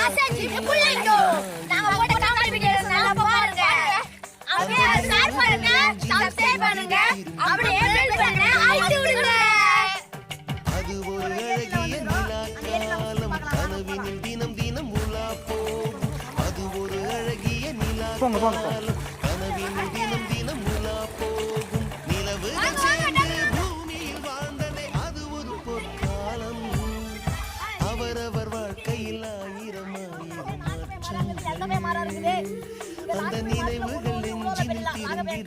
அசஞ்சி புள்ளைங்கோ நாங்க போட்ட comedy videos நல்லா பாருங்க அப்படியே ஷேர் பண்ணுங்க சப்ஸ்கிரைப் பண்ணுங்க அப்படியே பெல் பட்டனை அழுத்தி விடுங்க அது ஒரு அழகிய நிலாக்காலம் கனவினில் தினம் தினம் உலா போகும் அது ஒரு அழகிய நிலாக்காலம் கனவினில் தினம் தினம் உலா போகும் நிலவுகள் சேர்ந்து பூமியில் வாழ்ந்ததே அது ஒரு பொற்காலம் அவரவர் வாழ்க்கையில் ஆயிரம் மாற்றங்கள் அந்த நினைவுகள் நெஞ்சில் திரும்பிட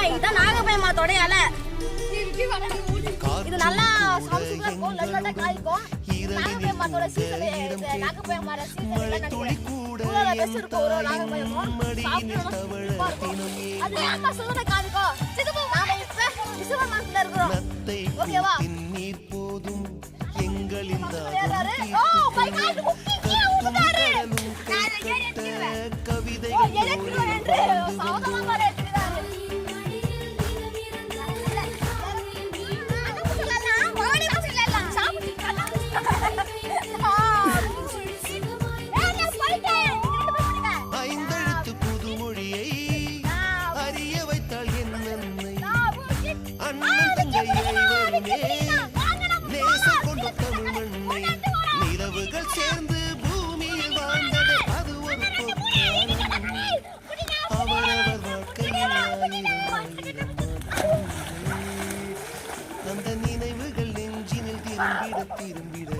இதான் நாகப்பயமாத்தோட இலை இது நல்லா சாப்பிட்டு இருக்கும் லல்லடா காய்க்கும் நாகப்பயமாத்தோட சீசன் நாகப்பயமார சீசன் கூலல வெச்சிருக்கோம் ஒரு நாகப்பயமோ அது ஏமா சொல்லுங்க காதுக்கோ சிதம்போ நாம இப்ப விசுவமாத்துல இருக்கோம் ஓகேவா நீர் போதும் எங்களின் ஓ பை காது முக்கிய ஊதுறாரு கவிதை ஓ எலக்ட்ரோ என்று சாவதமா பாரு நிலவுகள் சேர்ந்து பூமியில் வாழ்ந்தது அது ஒரு பொற்காலம் அவரவர் வாழ்க்கையில் அந்த நினைவுகள் நெஞ்சினில் திரும்பிட